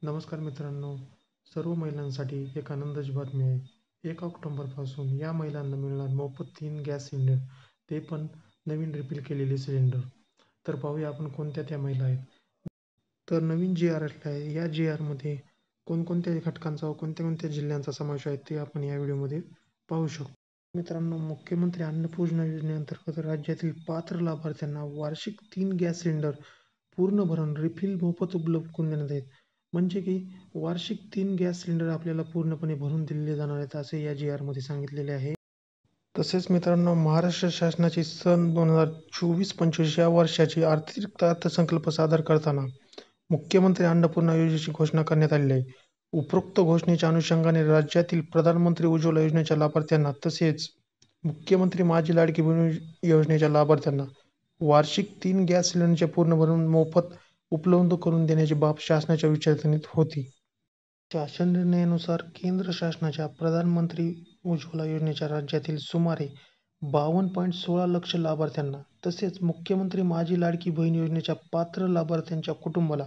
नमस्कार मित्रांनो, सर्व महिलांसाठी एक आनंदाची बातमी आहे. 1 ऑक्टोबरपासून या महिलांना मिळणार मोफत 3 गॅस सिलेंडर, ते पण नवीन रिफिल केलेले सिलेंडर. तर पाहूया आपण कोणत्या त्या महिला आहेत. तर नवीन जी.आर. आहे. या जी.आरमध्ये कोणकोणत्या घटकांचा व कोणत्या जिल्ह्यांचा समावेश आहे ते आपण या व्हिडिओमध्ये पाहू शकतो. मित्रांनो, मुख्यमंत्री अन्नपूर्णा योजनेअंतर्गत राज्यातील पात्र लाभार्थ्यांना वार्षिक 3 गॅस सिलेंडर पूर्ण भरून रिफिल मोफत उपलब्ध करून देण्यात आहेत. म्हणजे की वार्षिक 3 गॅस सिलेंडर आपल्याला पूर्णपणे भरून दिले जाणार आहेत, असे या जी.आरमध्ये सांगितलेले आहे. तसेच मित्रांनो, महाराष्ट्र शासनाची सन 2024-25 या वर्षाची आर्थिक अर्थसंकल्प सादर करताना मुख्यमंत्री अन्नपूर्णा योजनेची घोषणा करण्यात आलेली आहे. उपरोक्त घोषणेच्या अनुषंगाने राज्यातील प्रधानमंत्री उज्ज्वला योजनेच्या लाभार्थ्यांना तसेच मुख्यमंत्री माझी लाडकी बहीण योजनेच्या लाभार्थ्यांना वार्षिक 3 गॅस सिलेंडरचे पूर्ण भरून मोफत उपलब्ध करून देण्याची बाब शासनाच्या विचारसरणीत होती. शासन निर्णयानुसार केंद्र शासनाच्या प्रधानमंत्री उज्ज्वला योजनेच्या राज्यातील सुमारे 52.16 लक्ष लाभार्थ्यांना तसेच मुख्यमंत्री माझी लाडकी बहीण योजनेच्या पात्र लाभार्थ्यांच्या कुटुंबाला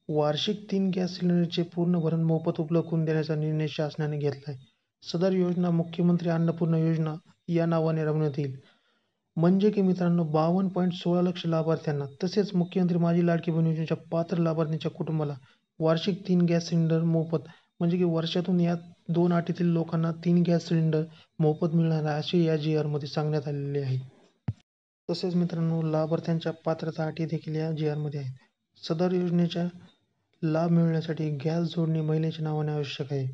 वार्षिक 3 गॅस सिलेंडरचे पूर्ण भरण मोफत उपलब्ध करून देण्याचा निर्णय शासनाने घेतला आहे. सदर योजना मुख्यमंत्री अन्नपूर्णा योजना या नावाने राबवण्यात येईल. म्हणजे की मित्रांनो, 52.16 लक्ष लाभार्थ्यांना तसेच मुख्यमंत्री माझी लाडकी बहीण योजनेच्या पात्र लाभार्थ्यांच्या कुटुंबाला वार्षिक 3 गॅस सिलेंडर मोफत, म्हणजे की वर्षातून या 2 अटीतील लोकांना 3 गॅस सिलेंडर मोफत मिळणार आहे, असे या जी.आरमध्ये सांगण्यात आलेले आहे. तसेच मित्रांनो, लाभार्थ्यांच्या पात्रता अटी देखील या जी.आरमध्ये आहेत. सदर योजनेचा लाभ मिळण्यासाठी गॅस जोडणी महिलेच्या नावाने आवश्यक आहे.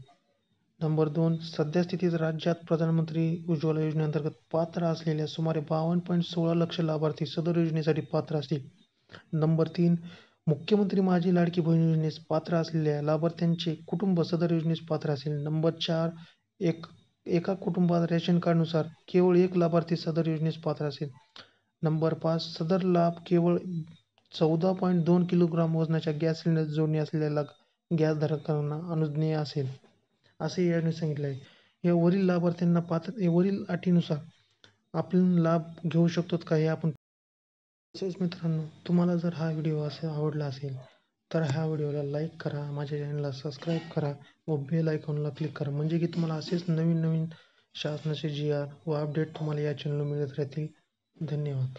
नंबर 2, सद्यस्थितीत राज्यात प्रधानमंत्री उज्ज्वला योजनेअंतर्गत पात्र असलेल्या सुमारे 52.16 लक्ष लाभार्थी सदर योजनेसाठी पात्र असतील. नंबर 3, मुख्यमंत्री माझी लाडकी बहीण योजनेस पात्र असलेल्या लाभार्थ्यांचे कुटुंब सदर योजनेस पात्र असेल. नंबर 4, एका कुटुंबात रेशन कार्डनुसार केवळ एक लाभार्थी सदर योजनेस पात्र असेल. नंबर 5, सदर लाभ केवळ 14.2 किलोग्राम वजनाच्या गॅस सिलेंडर जोडणी असलेल्या गॅसधारकांना अनुज्ञेय असेल, असे याने सांगितले आहे. या वरील लाभार्थ्यांना वरील अटीनुसार आपण लाभ घेऊ शकतो का, हे आपण. तसेच मित्रांनो, तुम्हाला जर हा व्हिडिओ आवडला असेल तर ह्या व्हिडिओला लाईक करा, माझ्या चॅनलला सबस्क्राईब करा व बेल आयकॉनला क्लिक करा, म्हणजे की तुम्हाला असेच नवीन शासनाचे जी.आर व अपडेट तुम्हाला या चॅनलवर मिळत राहतील. धन्यवाद.